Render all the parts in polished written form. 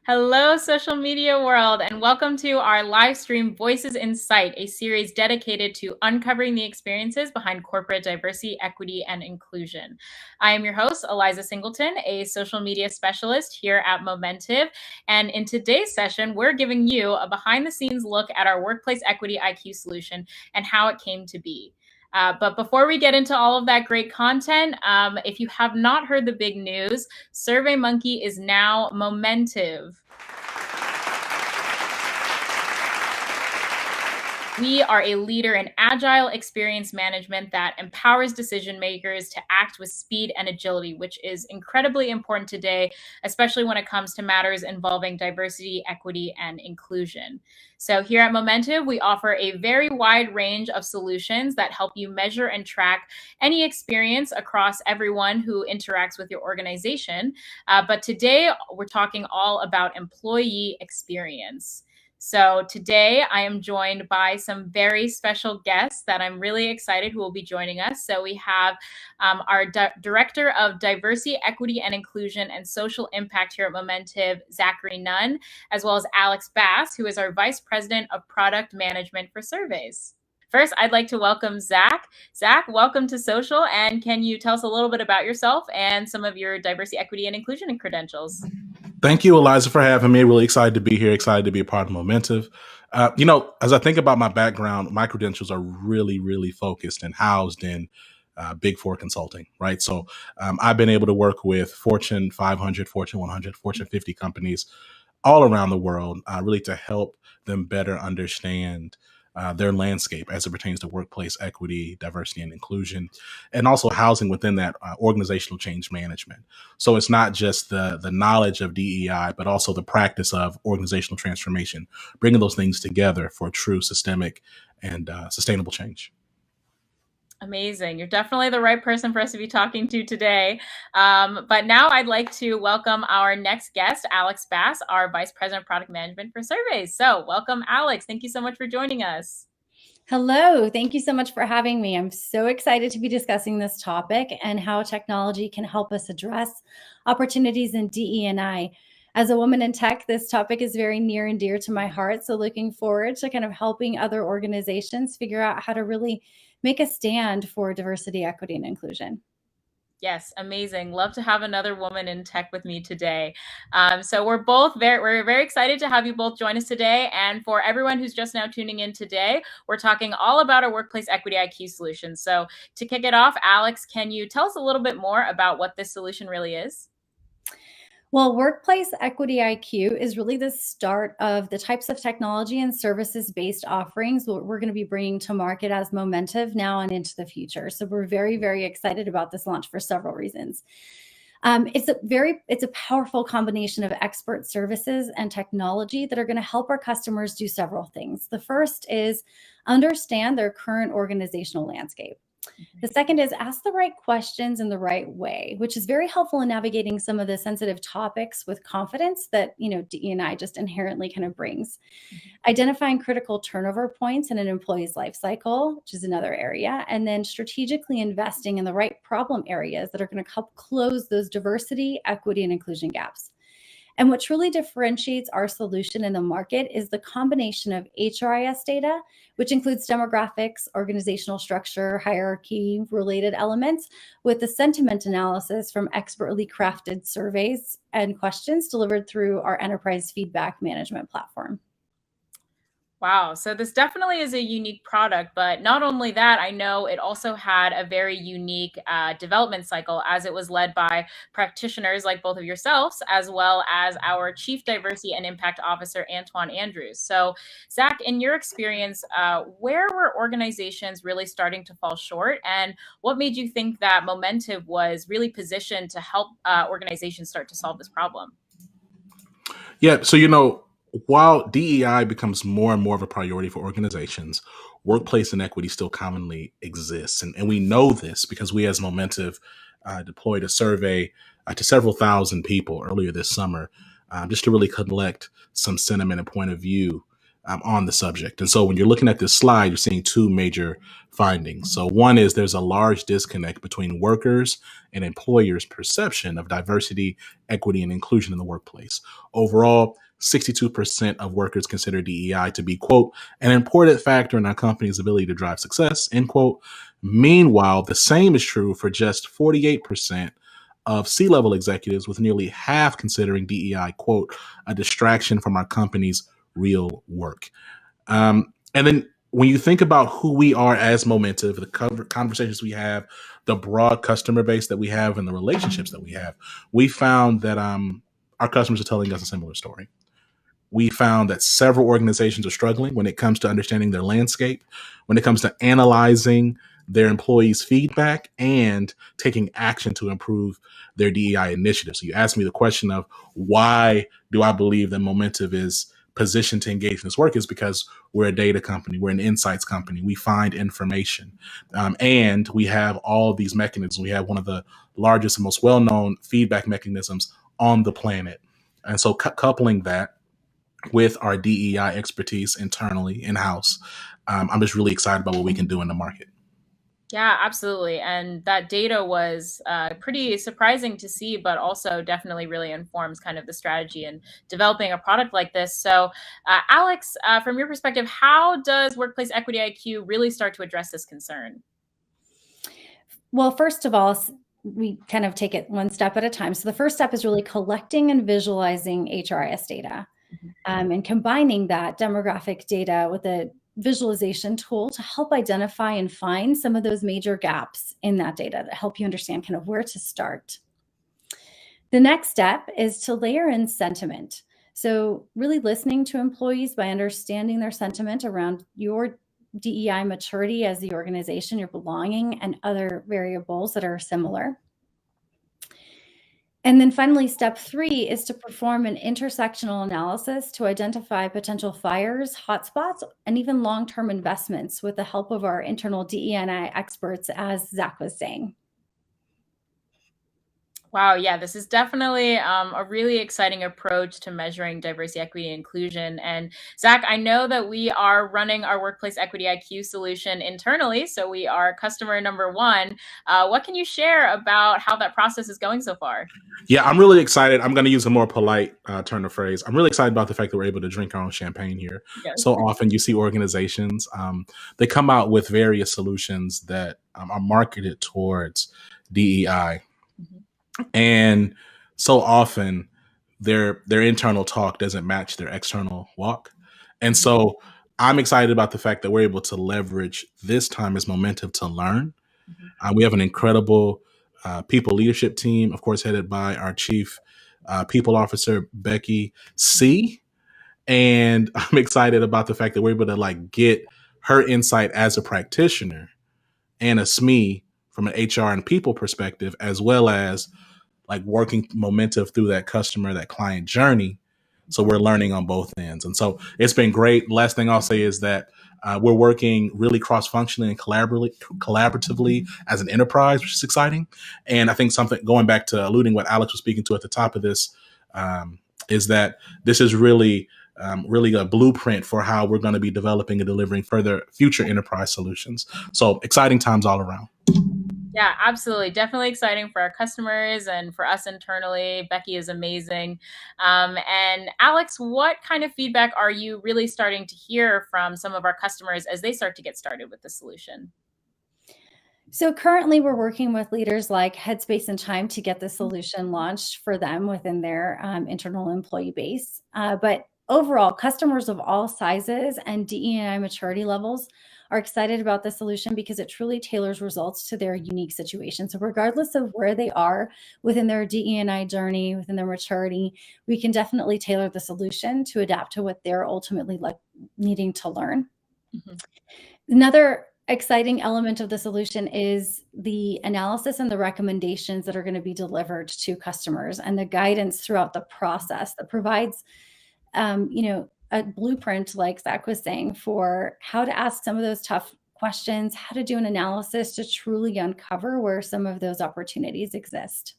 Hello, social media world, and welcome to our live stream Voices in Sight, a series dedicated to uncovering the experiences behind corporate diversity, equity, and inclusion. I am your host, Eliza Singleton, a social media specialist here at Momentive. And in today's session, we're giving you a behind-the-scenes look at our workplace equity IQ solution and how it came to be. But before we get into all of that great content, if you have not heard the big news, SurveyMonkey is now Momentive. We are a leader in agile experience management that empowers decision makers to act with speed and agility, which is incredibly important today, especially when it comes to matters involving diversity, equity, and inclusion. So here at Momentive, we offer a very wide range of solutions that help you measure and track any experience across everyone who interacts with your organization. But today, we're talking all about employee experience. So today I am joined by some very special guests that I'm really excited who will be joining us. So we have our Director of Diversity, Equity, and Inclusion and Social Impact here at Momentive, Zachary Nunn, as well as Aleks Bass, who is our Vice President of Product Management for Surveys. First, I'd like to welcome Zach. Zach, welcome to Social. And can you tell us a little bit about yourself and some of your diversity, equity, and inclusion credentials? Thank you, Eliza, for having me. Really excited to be here, excited to be a part of Momentive. As I think about my background, my credentials are really, really focused and housed in Big Four consulting, right? So I've been able to work with Fortune 500, Fortune 100, Fortune 50 companies all around the world, really to help them better understand their landscape as it pertains to workplace equity, diversity, and inclusion, and also housing within that organizational change management. So it's not just the knowledge of DEI, but also the practice of organizational transformation, bringing those things together for true systemic and sustainable change. Amazing. You're definitely the right person for us to be talking to today. But now I'd like to welcome our next guest, Aleks Bass, our Vice President of Product Management for Surveys. So welcome, Aleks. Thank you so much for joining us. Hello. Thank you so much for having me. I'm so excited to be discussing this topic and how technology can help us address opportunities in DE&I. As a woman in tech, this topic is very near and dear to my heart. So looking forward to kind of helping other organizations figure out how to really make a stand for diversity, equity, and inclusion. Yes, amazing. Love to have another woman in tech with me today. So we're very excited to have you both join us today. And for everyone who's just now tuning in today, we're talking all about our workplace equity IQ solution. So to kick it off, Aleks, can you tell us a little bit more about what this solution really is? Well, workplace equity IQ is really the start of the types of technology and services-based offerings what we're going to be bringing to market as Momentive now and into the future. So we're very, very excited about this launch for several reasons. It's a powerful combination of expert services and technology that are going to help our customers do several things. The first is understand their current organizational landscape. The second is ask the right questions in the right way, which is very helpful in navigating some of the sensitive topics with confidence that, DE&I just inherently kind of brings. Identifying critical turnover points in an employee's life cycle, which is another area, and then strategically investing in the right problem areas that are going to help close those diversity, equity, and inclusion gaps. And what truly differentiates our solution in the market is the combination of HRIS data, which includes demographics, organizational structure, hierarchy, related elements, with the sentiment analysis from expertly crafted surveys and questions delivered through our enterprise feedback management platform. Wow. So this definitely is a unique product, but not only that, I know it also had a very unique development cycle as it was led by practitioners like both of yourselves, as well as our Chief Diversity and Impact Officer, Antoine Andrews. So Zach, in your experience, where were organizations really starting to fall short? And what made you think that Momentive was really positioned to help organizations start to solve this problem? Yeah, so while DEI becomes more and more of a priority for organizations, workplace inequity still commonly exists. And we know this because we as Momentive deployed a survey to several thousand people earlier this summer just to really collect some sentiment and point of view on the subject. And so when you're looking at this slide, you're seeing two major findings. So one is there's a large disconnect between workers and employers' perception of diversity, equity, and inclusion in the workplace. Overall, 62% of workers consider DEI to be, quote, an important factor in our company's ability to drive success, end quote. Meanwhile, the same is true for just 48% of C-level executives, with nearly half considering DEI, quote, a distraction from our company's real work. And then when you think about who we are as Momentive, the conversations we have, the broad customer base that we have, and the relationships that we have, we found that our customers are telling us a similar story. We found that several organizations are struggling when it comes to understanding their landscape, when it comes to analyzing their employees' feedback and taking action to improve their DEI initiatives. So you asked me the question of why do I believe that Momentive is positioned to engage in this work, is because we're a data company, we're an insights company, we find information, and we have all of these mechanisms. We have one of the largest and most well-known feedback mechanisms on the planet. And so coupling that with our DEI expertise internally in-house, I'm just really excited about what we can do in the market. Yeah, absolutely. And that data was pretty surprising to see, but also definitely really informs kind of the strategy in developing a product like this. So, Aleks, from your perspective, how does Workplace Equity IQ really start to address this concern? Well, first of all, we kind of take it one step at a time. So the first step is really collecting and visualizing HRIS data, and combining that demographic data with a visualization tool to help identify and find some of those major gaps in that data that help you understand kind of where to start. The next step is to layer in sentiment. So really listening to employees by understanding their sentiment around your DEI maturity as the organization, your belonging, and other variables that are similar. And then finally, step 3 is to perform an intersectional analysis to identify potential fires, hotspots, and even long-term investments with the help of our internal DE&I experts, as Zach was saying. Wow, yeah, this is definitely a really exciting approach to measuring diversity, equity, and inclusion. And Zach, I know that we are running our Workplace Equity IQ solution internally, so we are customer number 1. What can you share about how that process is going so far? Yeah, I'm really excited. I'm going to use a more polite turn of phrase. I'm really excited about the fact that we're able to drink our own champagne here. Yes. So often you see organizations, they come out with various solutions that are marketed towards DEI. And so often their internal talk doesn't match their external walk. And so I'm excited about the fact that we're able to leverage this time as Momentive to learn. We have an incredible people leadership team, of course, headed by our chief people officer, Becky C. And I'm excited about the fact that we're able to get her insight as a practitioner and a SME from an HR and people perspective, as well as working Momentive through that customer, that client journey. So we're learning on both ends. And so it's been great. Last thing I'll say is that we're working really cross-functionally and collaboratively as an enterprise, which is exciting. And I think something, going back to alluding what Aleks was speaking to at the top of this, is that this is really a blueprint for how we're going to be developing and delivering further future enterprise solutions. So exciting times all around. Yeah, absolutely. Definitely exciting for our customers and for us internally. Becky is amazing. And Aleks, what kind of feedback are you really starting to hear from some of our customers as they start to get started with the solution? So currently we're working with leaders like Headspace and Chime to get the solution launched for them within their internal employee base. But overall, customers of all sizes and DE&I maturity levels are excited about the solution because it truly tailors results to their unique situation. So regardless of where they are within their DE&I journey, within their maturity, we can definitely tailor the solution to adapt to what they're ultimately needing to learn. Another exciting element of the solution is the analysis and the recommendations that are going to be delivered to customers and the guidance throughout the process that provides, a blueprint, like Zach was saying, for how to ask some of those tough questions, how to do an analysis to truly uncover where some of those opportunities exist.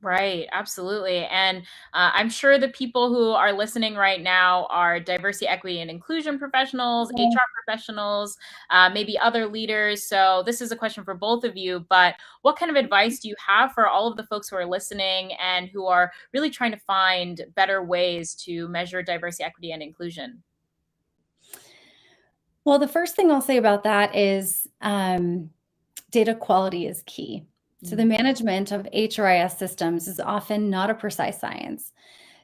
Right, absolutely. And I'm sure the people who are listening right now are diversity, equity, and inclusion professionals, HR professionals, maybe other leaders. So this is a question for both of you, but what kind of advice do you have for all of the folks who are listening and who are really trying to find better ways to measure diversity, equity, and inclusion? Well, the first thing I'll say about that is data quality is key. So the management of HRIS systems is often not a precise science.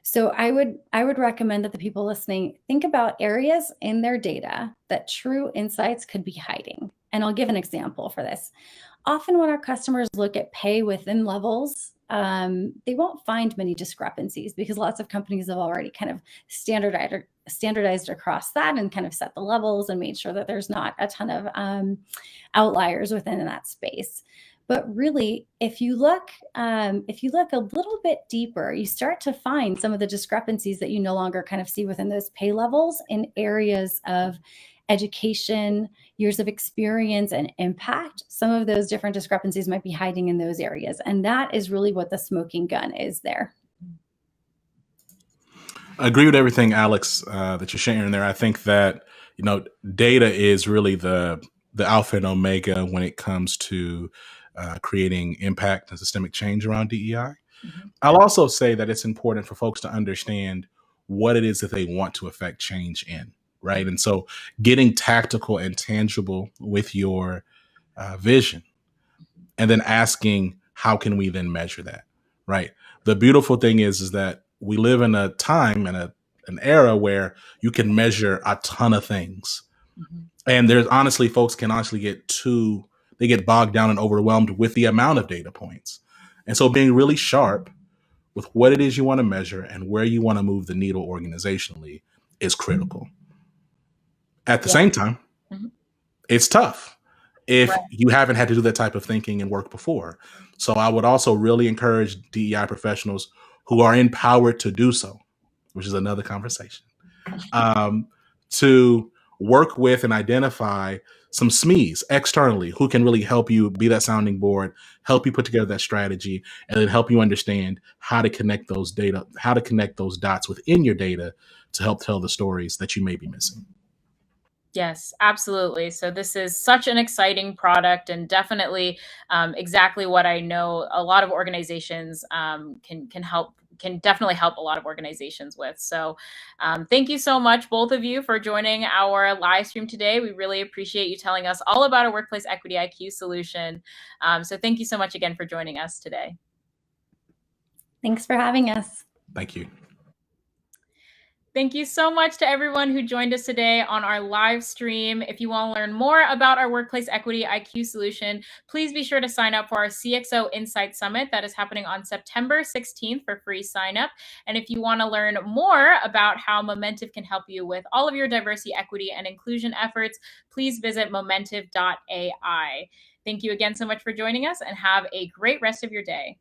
So I would recommend that the people listening think about areas in their data that true insights could be hiding. And I'll give an example for this. Often when our customers look at pay within levels, they won't find many discrepancies because lots of companies have already kind of standardized across that and kind of set the levels and made sure that there's not a ton of outliers within that space. But really, if you look a little bit deeper, you start to find some of the discrepancies that you no longer kind of see within those pay levels in areas of education, years of experience, and impact. Some of those different discrepancies might be hiding in those areas. And that is really what the smoking gun is there. I agree with everything, Aleks, that you're sharing there. I think that, data is really the alpha and omega when it comes to creating impact and systemic change around DEI. I'll also say that it's important for folks to understand what it is that they want to affect change in, right? And so getting tactical and tangible with your vision and then asking, how can we then measure that, right? The beautiful thing is that we live in a time and an era where you can measure a ton of things. And there's honestly, folks can honestly they get bogged down and overwhelmed with the amount of data points. And so being really sharp with what it is you want to measure and where you want to move the needle organizationally is critical. At the same time, it's tough if you haven't had to do that type of thinking and work before. So I would also really encourage DEI professionals who are empowered to do so, which is another conversation, to work with and identify some SMEs externally who can really help you be that sounding board, help you put together that strategy, and then help you understand how to connect those dots within your data to help tell the stories that you may be missing. Yes, absolutely. So this is such an exciting product and definitely exactly what I know a lot of organizations can definitely help a lot of organizations with. So thank you so much, both of you, for joining our live stream today. We really appreciate you telling us all about our Workplace Equity IQ solution. So thank you so much again for joining us today. Thanks for having us. Thank you. Thank you so much to everyone who joined us today on our live stream. If you want to learn more about our Workplace Equity IQ solution, please be sure to sign up for our CXO Insight Summit that is happening on September 16th for free sign up. And if you want to learn more about how Momentive can help you with all of your diversity, equity, and inclusion efforts, please visit momentive.ai. Thank you again so much for joining us and have a great rest of your day.